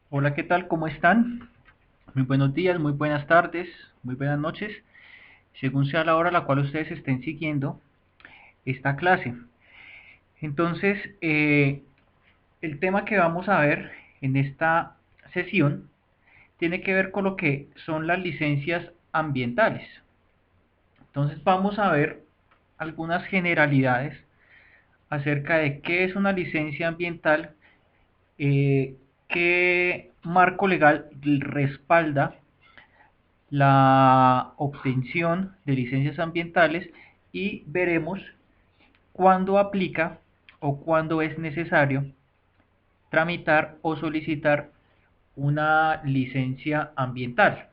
Hola, ¿qué tal? ¿Cómo están? Muy buenos días, muy buenas tardes, muy buenas noches, según sea la hora a la cual ustedes estén siguiendo esta clase. Entonces, el tema que vamos a ver en esta sesión tiene que ver con lo que son las licencias ambientales. Entonces, vamos a ver algunas generalidades acerca de qué es una licencia ambiental, qué marco legal respalda la obtención de licencias ambientales y veremos cuándo aplica o cuándo es necesario tramitar o solicitar una licencia ambiental.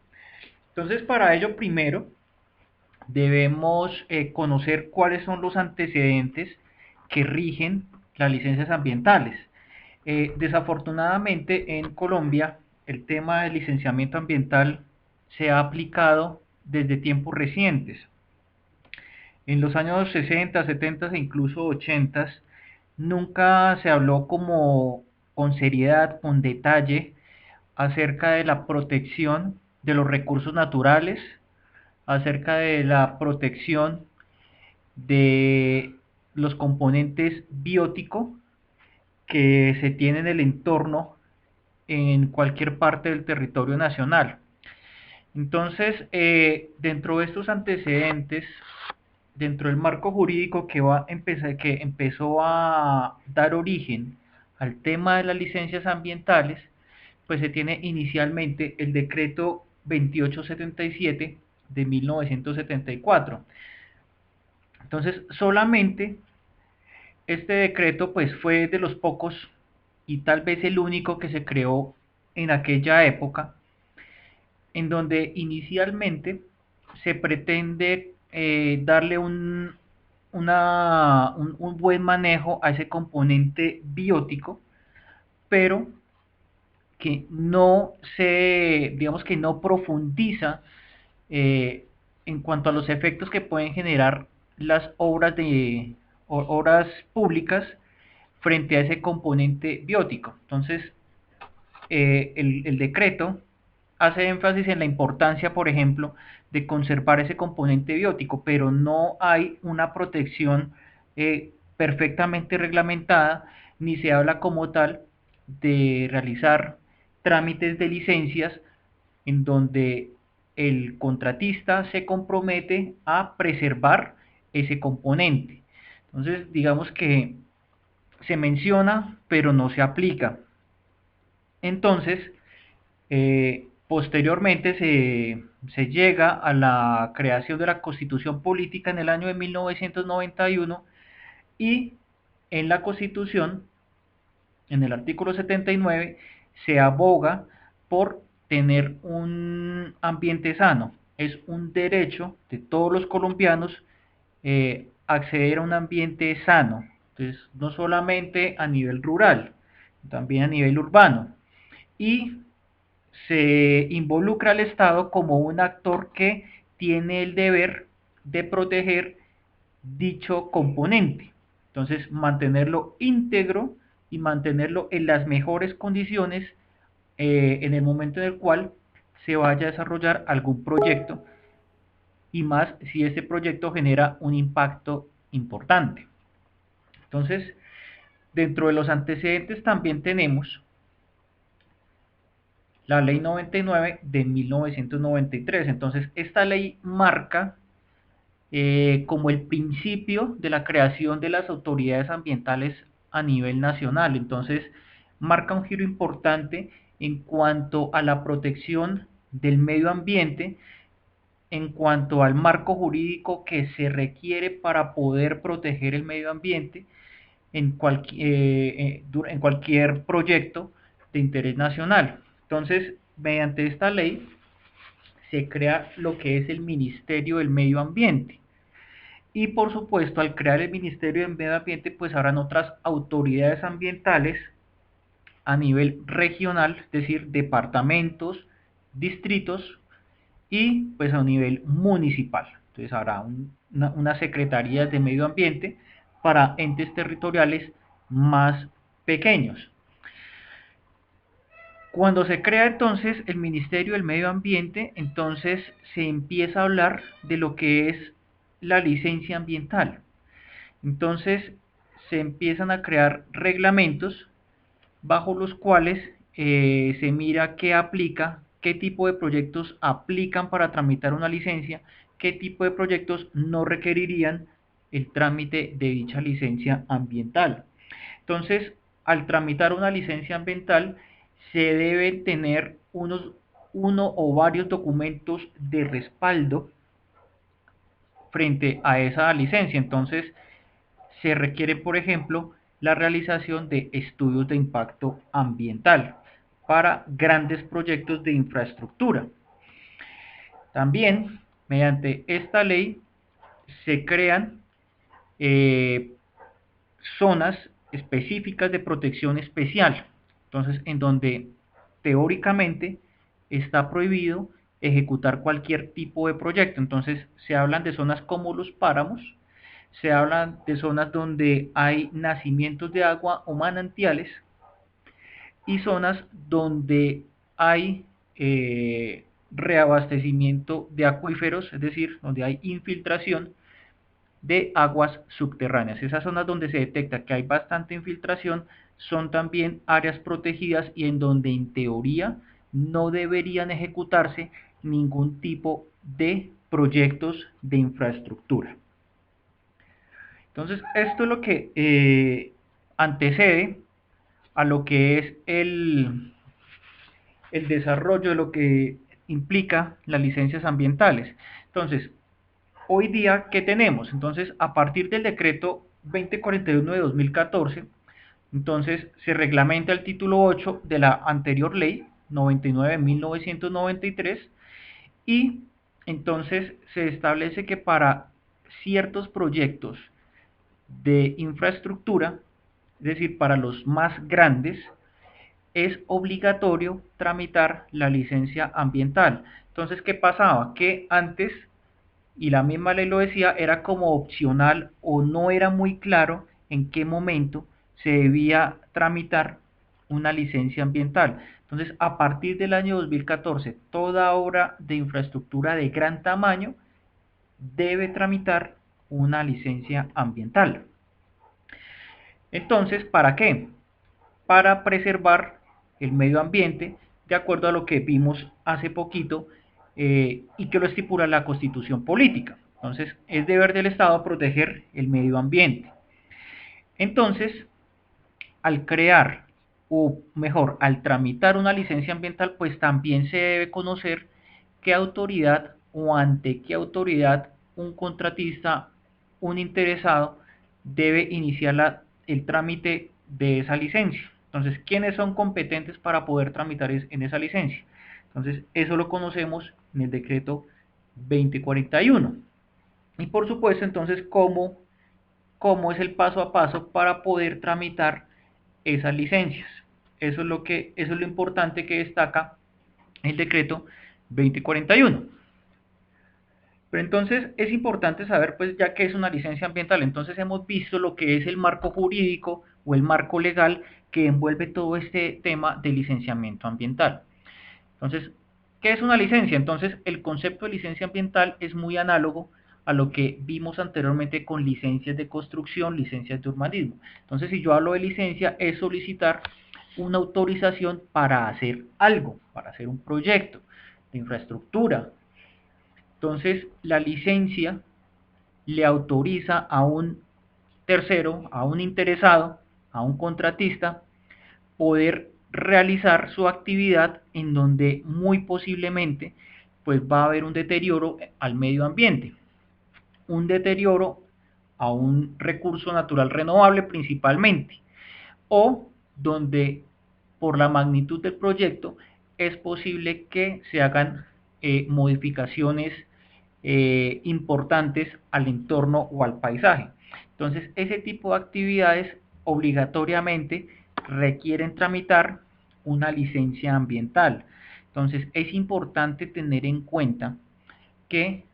Entonces, para ello, primero debemos conocer cuáles son los antecedentes que rigen las licencias ambientales. Desafortunadamente, en Colombia, el tema del licenciamiento ambiental se ha aplicado desde tiempos recientes. En los años 60, 70 e incluso 80 nunca se habló como con seriedad, con detalle, acerca de la protección de los recursos naturales, acerca de la protección de los componentes bióticos que se tienen en el entorno en cualquier parte del territorio nacional. Entonces, dentro de estos antecedentes, dentro del marco jurídico que empezó a dar origen al tema de las licencias ambientales, pues se tiene inicialmente el decreto 2877 de 1974. Entonces, solamente este decreto pues fue de los pocos y tal vez el único que se creó en aquella época, en donde inicialmente se pretende darle un buen manejo a ese componente biótico, pero que no se, digamos que no profundiza eh, en cuanto a los efectos que pueden generar las obras públicas frente a ese componente biótico. Entonces, el decreto hace énfasis en la importancia, por ejemplo, de conservar ese componente biótico, pero no hay una protección perfectamente reglamentada, ni se habla como tal de realizar trámites de licencias en donde el contratista se compromete a preservar ese componente. Entonces, digamos que se menciona, pero no se aplica. Entonces, posteriormente se llega a la creación de la Constitución Política en el año de 1991 y en la Constitución, en el artículo 79, se aboga por tener un ambiente sano. Es un derecho de todos los colombianos acceder a un ambiente sano. Entonces, no solamente a nivel rural, también a nivel urbano. Y se involucra al Estado como un actor que tiene el deber de proteger dicho componente. Entonces, mantenerlo íntegro y mantenerlo en las mejores condiciones en el momento en el cual se vaya a desarrollar algún proyecto y más si ese proyecto genera un impacto importante. Entonces, dentro de los antecedentes también tenemos la ley 99 de 1993. Entonces, esta ley marca como el principio de la creación de las autoridades ambientales a nivel nacional. Entonces, marca un giro importante en cuanto a la protección del medio ambiente, en cuanto al marco jurídico que se requiere para poder proteger el medio ambiente en cualquier proyecto de interés nacional. Entonces, mediante esta ley se crea lo que es el Ministerio del Medio Ambiente. Y por supuesto, al crear el Ministerio del Medio Ambiente, pues habrán otras autoridades ambientales a nivel regional, es decir, departamentos, distritos y pues a nivel municipal. Entonces habrá una secretaría de medio ambiente para entes territoriales más pequeños. Cuando se crea entonces el Ministerio del Medio Ambiente, entonces se empieza a hablar de lo que es la licencia ambiental. Entonces se empiezan a crear reglamentos bajo los cuales se mira qué aplica, qué tipo de proyectos aplican para tramitar una licencia, qué tipo de proyectos no requerirían el trámite de dicha licencia ambiental. Entonces, al tramitar una licencia ambiental, se deben tener uno o varios documentos de respaldo frente a esa licencia. Entonces, se requiere, por ejemplo, la realización de estudios de impacto ambiental para grandes proyectos de infraestructura. También, mediante esta ley, se crean eh, zonas específicas de protección especial. Entonces, en donde teóricamente está prohibido ejecutar cualquier tipo de proyecto. Entonces, se hablan de zonas como los páramos, se hablan de zonas donde hay nacimientos de agua o manantiales y zonas donde hay reabastecimiento de acuíferos, es decir, donde hay infiltración de aguas subterráneas. Esas zonas donde se detecta que hay bastante infiltración son también áreas protegidas y en donde en teoría no deberían ejecutarse ningún tipo de proyectos de infraestructura. Entonces, esto es lo que antecede a lo que es el desarrollo de lo que implica las licencias ambientales. Entonces, hoy día, ¿qué tenemos? Entonces, a partir del decreto 2041 de 2014, entonces se reglamenta el título 8 de la anterior ley 99 de 1993 y entonces se establece que para ciertos proyectos de infraestructura, es decir, para los más grandes, es obligatorio tramitar la licencia ambiental. Entonces, ¿qué pasaba? Que antes, y la misma ley lo decía, era como opcional o no era muy claro en qué momento se debía tramitar una licencia ambiental. Entonces, a partir del año 2014, toda obra de infraestructura de gran tamaño debe tramitar una licencia ambiental. Entonces, ¿para qué? Para preservar el medio ambiente, de acuerdo a lo que vimos hace poquito y que lo estipula la Constitución Política. Entonces, es deber del Estado proteger el medio ambiente. Entonces, al crear, o mejor, al tramitar una licencia ambiental, pues también se debe conocer qué autoridad o ante qué autoridad un contratista, un interesado, debe iniciar el trámite de esa licencia. Entonces, ¿quiénes son competentes para poder tramitar en esa licencia? Entonces, eso lo conocemos en el decreto 2041. Y por supuesto, entonces, cómo es el paso a paso para poder tramitar esas licencias. Eso es lo importante que destaca el decreto 2041. Pero entonces es importante saber, pues, ya que es una licencia ambiental, entonces hemos visto lo que es el marco jurídico o el marco legal que envuelve todo este tema de licenciamiento ambiental. Entonces, ¿qué es una licencia? Entonces, el concepto de licencia ambiental es muy análogo a lo que vimos anteriormente con licencias de construcción, licencias de urbanismo. Entonces, si yo hablo de licencia, es solicitar una autorización para hacer algo, para hacer un proyecto de infraestructura. Entonces, la licencia le autoriza a un tercero, a un interesado, a un contratista, poder realizar su actividad en donde muy posiblemente pues va a haber un deterioro al medio ambiente, un deterioro a un recurso natural renovable principalmente, o donde por la magnitud del proyecto es posible que se hagan modificaciones importantes al entorno o al paisaje. Entonces, ese tipo de actividades obligatoriamente requieren tramitar una licencia ambiental. Entonces, es importante tener en cuenta que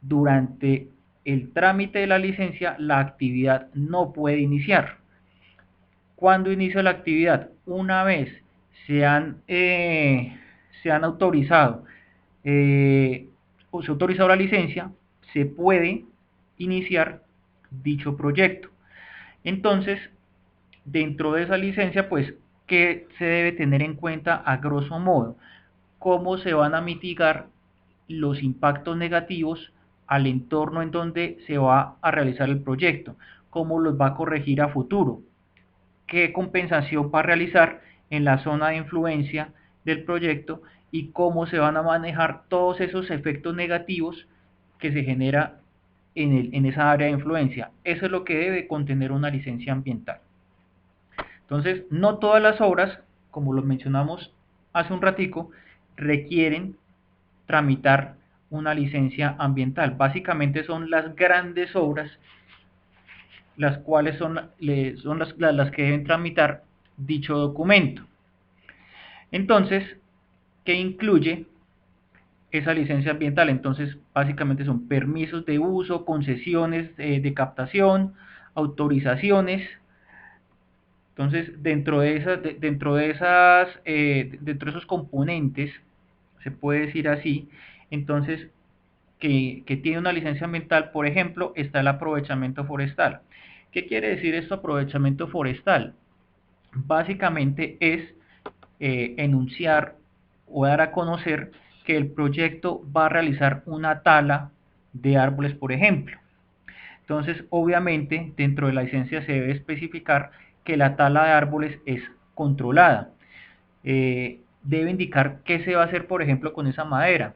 durante el trámite de la licencia la actividad no puede iniciar. ¿Cuándo inicia la actividad? Una vez se han autorizado o se ha autorizado la licencia, se puede iniciar dicho proyecto. Entonces, dentro de esa licencia, pues, ¿qué se debe tener en cuenta a grosso modo? ¿Cómo se van a mitigar los impactos negativos al entorno en donde se va a realizar el proyecto? ¿Cómo los va a corregir a futuro? ¿Qué compensación va a realizar en la zona de influencia del proyecto? Y cómo se van a manejar todos esos efectos negativos que se genera en esa área de influencia. Eso es lo que debe contener una licencia ambiental. Entonces, no todas las obras, como lo mencionamos hace un ratico, requieren tramitar una licencia ambiental. Básicamente son las grandes obras las cuales son las que deben tramitar dicho documento. Entonces, ¿qué incluye esa licencia ambiental? Entonces, básicamente son permisos de uso, concesiones de captación, autorizaciones. Entonces, dentro de esos componentes, se puede decir así, entonces, que tiene una licencia ambiental, por ejemplo, está el aprovechamiento forestal. ¿Qué quiere decir esto, aprovechamiento forestal? Básicamente es enunciar o dar a conocer que el proyecto va a realizar una tala de árboles, por ejemplo. Entonces, obviamente, dentro de la licencia se debe especificar que la tala de árboles es controlada. Debe indicar qué se va a hacer, por ejemplo, con esa madera,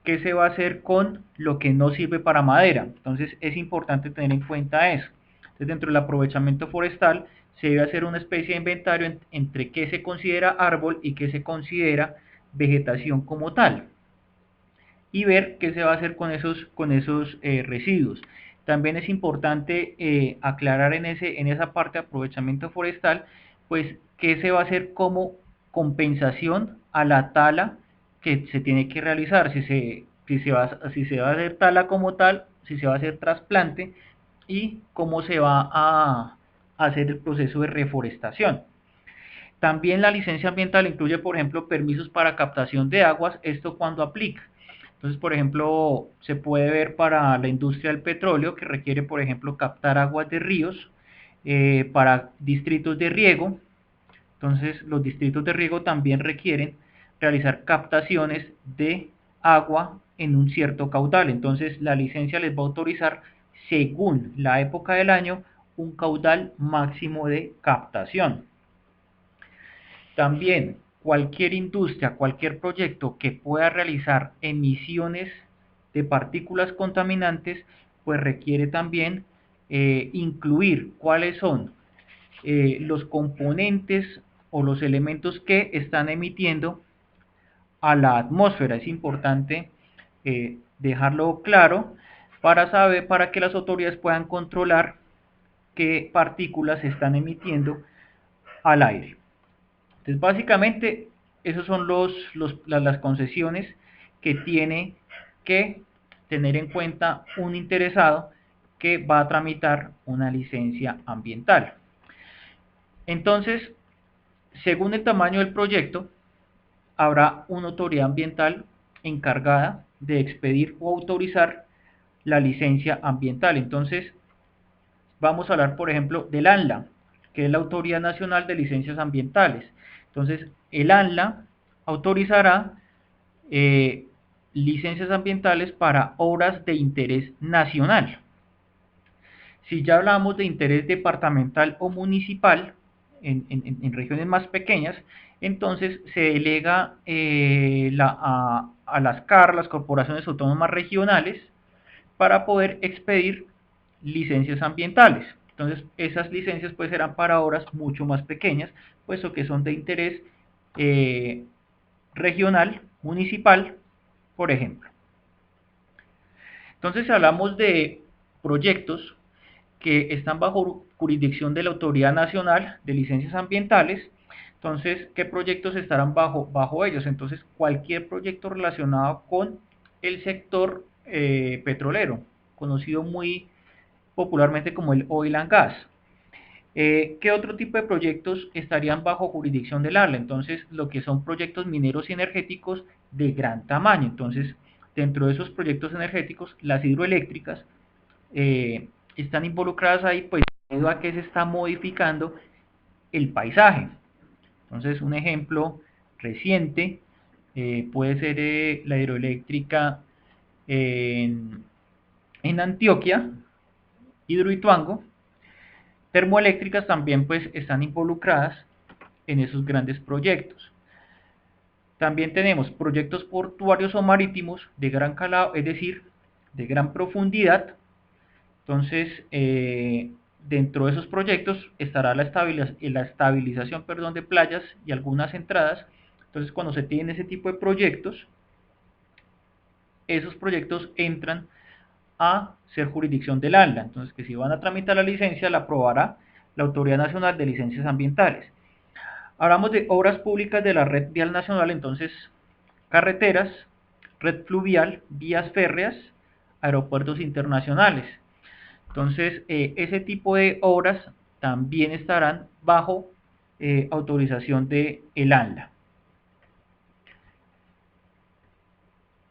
qué se va a hacer con lo que no sirve para madera. Entonces, es importante tener en cuenta eso. Entonces, dentro del aprovechamiento forestal, se debe hacer una especie de inventario entre qué se considera árbol y qué se considera vegetación como tal, y ver qué se va a hacer con esos residuos. También es importante aclarar en esa parte de aprovechamiento forestal, pues qué se va a hacer como compensación a la tala que se tiene que realizar, si se va a hacer tala como tal, si se va a hacer trasplante y cómo se va a hacer el proceso de reforestación. También la licencia ambiental incluye, por ejemplo, permisos para captación de aguas, esto cuando aplica. Entonces, por ejemplo, se puede ver para la industria del petróleo que requiere, por ejemplo, captar aguas de ríos para distritos de riego. Entonces, los distritos de riego también requieren realizar captaciones de agua en un cierto caudal. Entonces, la licencia les va a autorizar, según la época del año, un caudal máximo de captación. También cualquier industria, cualquier proyecto que pueda realizar emisiones de partículas contaminantes, pues requiere también incluir cuáles son los componentes o los elementos que están emitiendo a la atmósfera. Es importante dejarlo claro para que las autoridades puedan controlar qué partículas se están emitiendo al aire. Entonces, básicamente, esos son las concesiones que tiene que tener en cuenta un interesado que va a tramitar una licencia ambiental. Entonces, según el tamaño del proyecto, habrá una autoridad ambiental encargada de expedir o autorizar la licencia ambiental. Entonces, vamos a hablar, por ejemplo, del ANLA, que es la Autoridad Nacional de Licencias Ambientales. Entonces, el ANLA autorizará licencias ambientales para obras de interés nacional. Si ya hablamos de interés departamental o municipal, en regiones más pequeñas, entonces se delega a las CAR, las corporaciones autónomas regionales, para poder expedir licencias ambientales. Entonces, esas licencias pues serán para obras mucho más pequeñas, puesto que son de interés regional, municipal, por ejemplo. Entonces, si hablamos de proyectos que están bajo jurisdicción de la Autoridad Nacional de Licencias Ambientales, entonces, ¿qué proyectos estarán bajo ellos? Entonces, cualquier proyecto relacionado con el sector petrolero, conocido muy popularmente como el oil and gas. ¿Qué otro tipo de proyectos estarían bajo jurisdicción del ALA? Entonces, lo que son proyectos mineros y energéticos de gran tamaño. Entonces, dentro de esos proyectos energéticos, las hidroeléctricas están involucradas ahí, pues debido a que se está modificando el paisaje. Entonces, un ejemplo reciente puede ser la hidroeléctrica en, en Antioquia, Hidroituango. Termoeléctricas también pues están involucradas en esos grandes proyectos. También tenemos proyectos portuarios o marítimos de gran calado, es decir, de gran profundidad. Entonces, dentro de esos proyectos estará la estabilización, perdón, de playas y algunas entradas. Entonces, cuando se tienen ese tipo de proyectos, esos proyectos entran a ser jurisdicción del ANLA. Entonces, que si van a tramitar la licencia, la aprobará la Autoridad Nacional de Licencias Ambientales. Hablamos de obras públicas de la red vial nacional, entonces, carreteras, red fluvial, vías férreas, aeropuertos internacionales. Entonces, ese tipo de obras también estarán bajo autorización de el ANLA.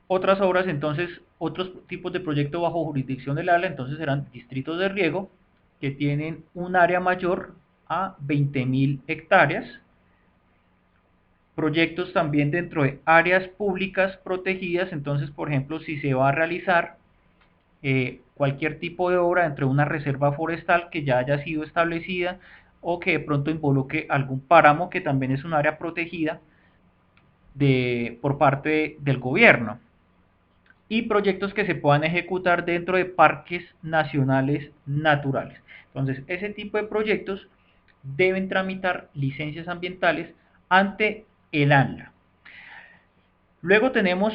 Otras obras, entonces, otros tipos de proyectos bajo jurisdicción del ANLA, entonces serán distritos de riego que tienen un área mayor a 20.000 hectáreas. Proyectos también dentro de áreas públicas protegidas, entonces, por ejemplo, si se va a realizar cualquier tipo de obra dentro de una reserva forestal que ya haya sido establecida o que de pronto involucre algún páramo que también es un área protegida por parte del gobierno, y proyectos que se puedan ejecutar dentro de parques nacionales naturales. Entonces, ese tipo de proyectos deben tramitar licencias ambientales ante el ANLA. Luego tenemos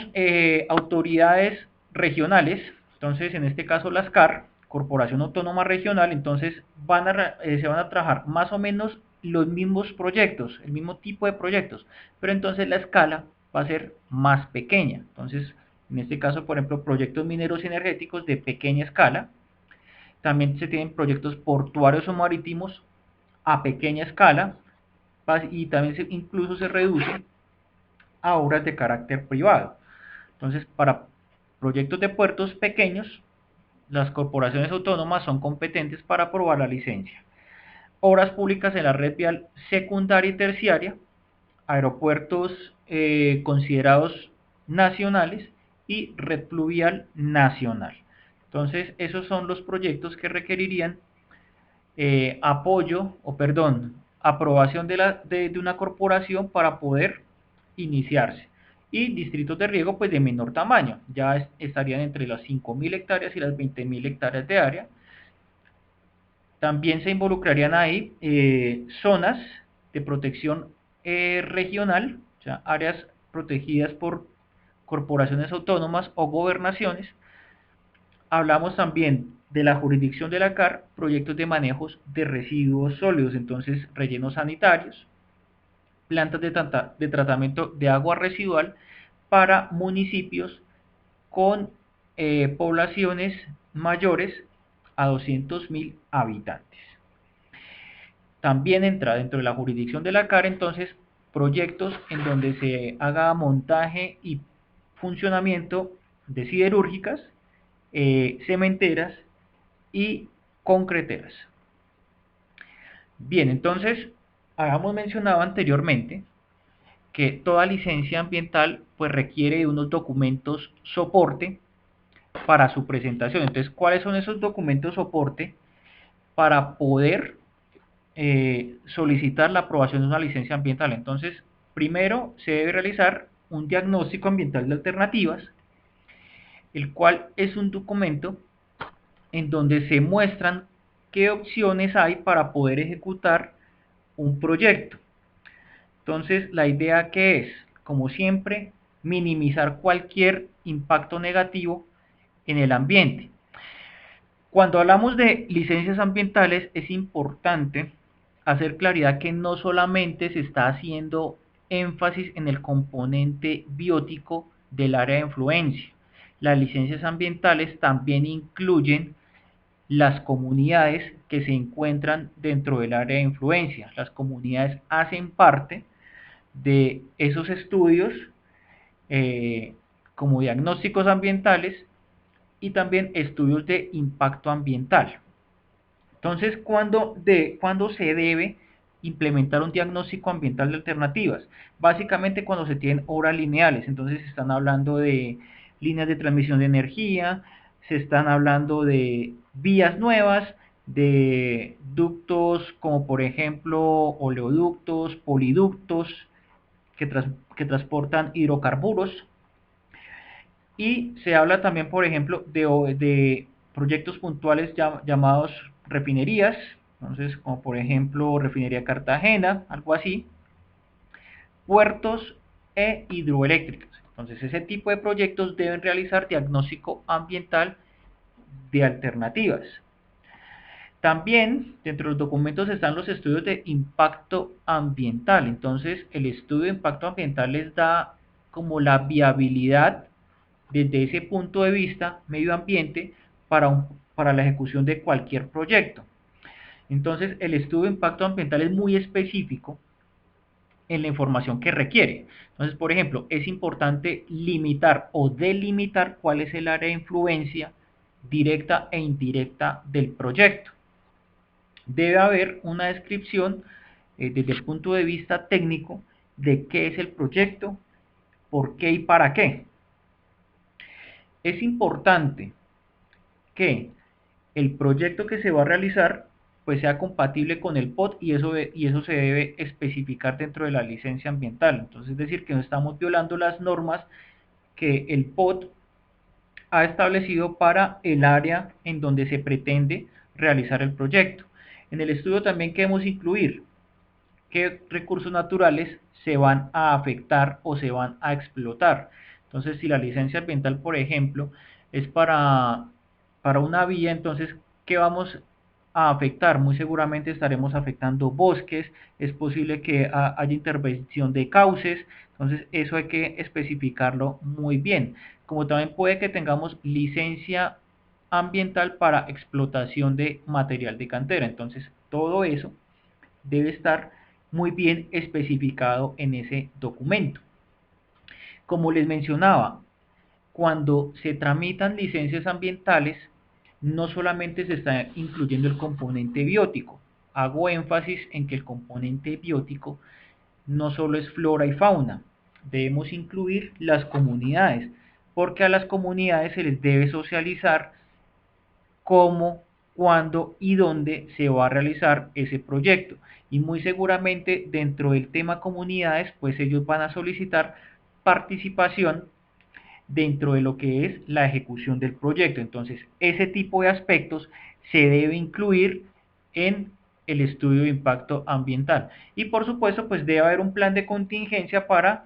autoridades regionales, entonces en este caso las CAR, Corporación Autónoma Regional, entonces se van a trabajar más o menos los mismos proyectos, el mismo tipo de proyectos, pero entonces la escala va a ser más pequeña. Entonces, en este caso, por ejemplo, proyectos mineros y energéticos de pequeña escala. También se tienen proyectos portuarios o marítimos a pequeña escala, y también incluso se reduce a obras de carácter privado. Entonces, para proyectos de puertos pequeños, las corporaciones autónomas son competentes para aprobar la licencia. Obras públicas en la red vial secundaria y terciaria, aeropuertos considerados nacionales y red fluvial nacional. Entonces, esos son los proyectos que requerirían aprobación de una corporación para poder iniciarse. Y distritos de riego pues de menor tamaño, ya estarían entre las 5.000 hectáreas y las 20.000 hectáreas de área. También se involucrarían ahí zonas de protección regional, o sea, áreas protegidas por corporaciones autónomas o gobernaciones. Hablamos también de la jurisdicción de la CAR, proyectos de manejos de residuos sólidos, entonces rellenos sanitarios, plantas de tratamiento de agua residual para municipios con poblaciones mayores a 200.000 habitantes. También entra dentro de la jurisdicción de la CAR, entonces, proyectos en donde se haga montaje y funcionamiento de siderúrgicas, cementeras y concreteras. Bien, entonces, habíamos mencionado anteriormente que toda licencia ambiental pues requiere de unos documentos soporte para su presentación. Entonces, ¿cuáles son esos documentos soporte para poder solicitar la aprobación de una licencia ambiental? Entonces, primero se debe realizar un diagnóstico ambiental de alternativas, el cual es un documento en donde se muestran qué opciones hay para poder ejecutar un proyecto. Entonces, la idea que es, como siempre, minimizar cualquier impacto negativo en el ambiente. Cuando hablamos de licencias ambientales, es importante hacer claridad que no solamente se está haciendo énfasis en el componente biótico del área de influencia. Las licencias ambientales también incluyen las comunidades que se encuentran dentro del área de influencia. Las comunidades hacen parte de esos estudios como diagnósticos ambientales y también estudios de impacto ambiental. Entonces, ¿cuándo se debe implementar un diagnóstico ambiental de alternativas? Básicamente cuando se tienen obras lineales, entonces se están hablando de líneas de transmisión de energía, se están hablando de vías nuevas, de ductos como por ejemplo oleoductos, poliductos que transportan hidrocarburos, y se habla también, por ejemplo, de proyectos puntuales llamados refinerías, entonces como por ejemplo Refinería Cartagena, algo así, puertos e hidroeléctricas. Entonces ese tipo de proyectos deben realizar diagnóstico ambiental de alternativas. También dentro de los documentos están los estudios de impacto ambiental. Entonces el estudio de impacto ambiental les da como la viabilidad desde ese punto de vista medio ambiente para la ejecución de cualquier proyecto. Entonces el estudio de impacto ambiental es muy específico en la información que requiere. Entonces, por ejemplo, es importante limitar o delimitar cuál es el área de influencia directa e indirecta del proyecto. Debe haber una descripción desde el punto de vista técnico de qué es el proyecto, por qué y para qué. Es importante que el proyecto que se va a realizar pues sea compatible con el POT y eso se debe especificar dentro de la licencia ambiental. Entonces, es decir, que no estamos violando las normas que el POT ha establecido para el área en donde se pretende realizar el proyecto. En el estudio también queremos incluir qué recursos naturales se van a afectar o se van a explotar. Entonces, si la licencia ambiental, por ejemplo, es para una vía, entonces, ¿qué vamos a afectar? Muy seguramente estaremos afectando bosques, es posible que haya intervención de cauces, entonces eso hay que especificarlo muy bien. Como también puede que tengamos licencia ambiental para explotación de material de cantera, entonces todo eso debe estar muy bien especificado en ese documento. Como les mencionaba, cuando se tramitan licencias ambientales, no solamente se está incluyendo el componente biótico. Hago énfasis en que el componente biótico no solo es flora y fauna, debemos incluir las comunidades, porque a las comunidades se les debe socializar cómo, cuándo y dónde se va a realizar ese proyecto. Y muy seguramente dentro del tema comunidades, pues ellos van a solicitar participación dentro de lo que es la ejecución del proyecto. Entonces, ese tipo de aspectos se debe incluir en el estudio de impacto ambiental. Y por supuesto, pues debe haber un plan de contingencia para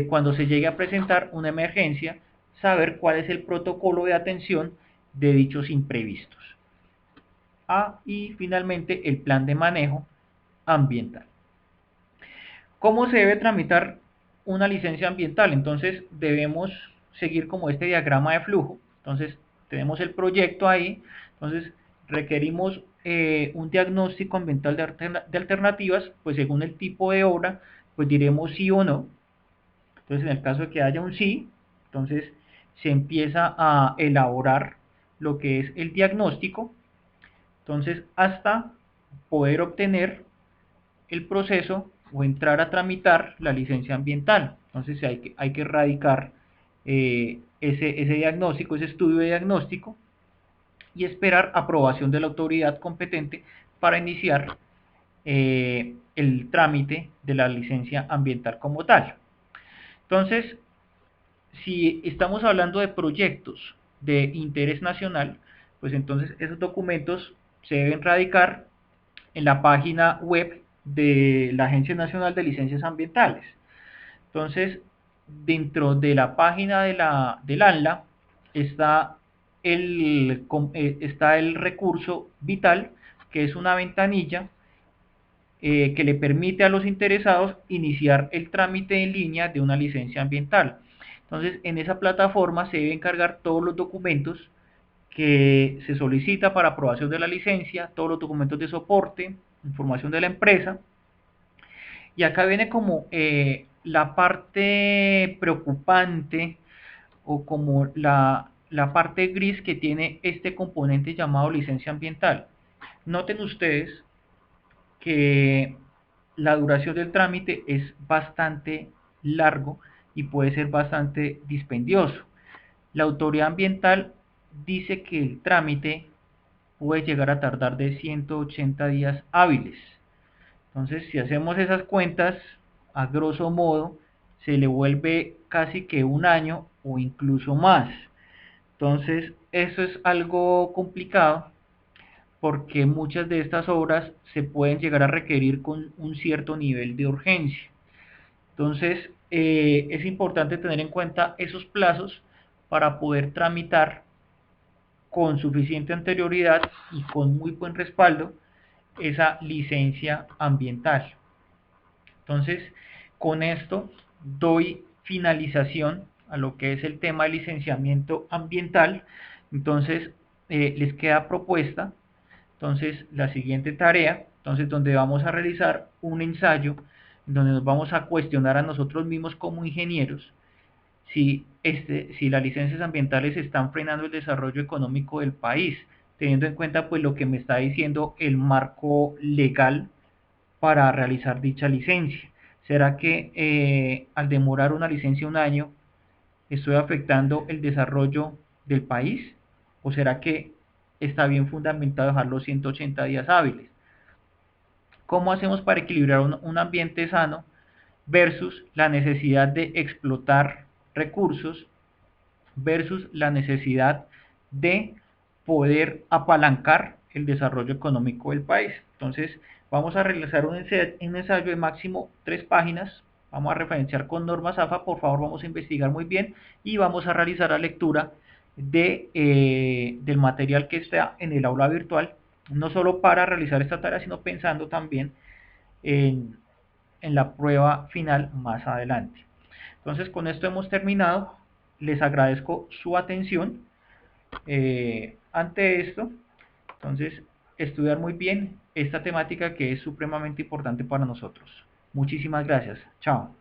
cuando se llegue a presentar una emergencia, saber cuál es el protocolo de atención de dichos imprevistos. Y finalmente el plan de manejo ambiental. ¿Cómo se debe tramitar una licencia ambiental? Entonces debemos seguir como este diagrama de flujo. Entonces tenemos el proyecto ahí, entonces requerimos un diagnóstico ambiental de alternativas, pues según el tipo de obra, pues diremos sí o no. Entonces en el caso de que haya un sí, entonces se empieza a elaborar lo que es el diagnóstico, entonces hasta poder obtener el proceso o entrar a tramitar la licencia ambiental. Entonces hay que erradicar ese diagnóstico, ese estudio de diagnóstico y esperar aprobación de la autoridad competente para iniciar el trámite de la licencia ambiental como tal. Entonces, si estamos hablando de proyectos de interés nacional, pues entonces esos documentos se deben radicar en la página web de la Agencia Nacional de Licencias Ambientales. Entonces, dentro de la página del ANLA está está el recurso vital, que es una ventanilla que le permite a los interesados iniciar el trámite en línea de una licencia ambiental. Entonces, en esa plataforma se deben cargar todos los documentos que se solicita para aprobación de la licencia, todos los documentos de soporte, información de la empresa. Y acá viene como la parte preocupante o como la parte gris que tiene este componente llamado licencia ambiental. Noten ustedes que la duración del trámite es bastante largo y puede ser bastante dispendioso. La autoridad ambiental dice que el trámite puede llegar a tardar de 180 días hábiles. Entonces, si hacemos esas cuentas, a grosso modo, se le vuelve casi que un año o incluso más. Entonces, eso es algo complicado porque muchas de estas obras se pueden llegar a requerir con un cierto nivel de urgencia. Entonces, es importante tener en cuenta esos plazos para poder tramitar con suficiente anterioridad y con muy buen respaldo esa licencia ambiental. Entonces, con esto doy finalización a lo que es el tema de licenciamiento ambiental. Entonces, les queda propuesta entonces la siguiente tarea, entonces donde vamos a realizar un ensayo, donde nos vamos a cuestionar a nosotros mismos como ingenieros si las licencias ambientales están frenando el desarrollo económico del país, teniendo en cuenta pues lo que me está diciendo el marco legal para realizar dicha licencia. ¿Será que al demorar una licencia un año estoy afectando el desarrollo del país? ¿O será que está bien fundamentado dejar los 180 días hábiles? ¿Cómo hacemos para equilibrar un ambiente sano versus la necesidad de explotar recursos versus la necesidad de poder apalancar el desarrollo económico del país? Entonces, vamos a realizar un ensayo de máximo 3 páginas, vamos a referenciar con normas AFA, por favor vamos a investigar muy bien y vamos a realizar la lectura del material que está en el aula virtual, no solo para realizar esta tarea, sino pensando también en, en la prueba final más adelante. Entonces, con esto hemos terminado. Les agradezco su atención. Ante esto, entonces, estudiar muy bien esta temática que es supremamente importante para nosotros. Muchísimas gracias. Chao.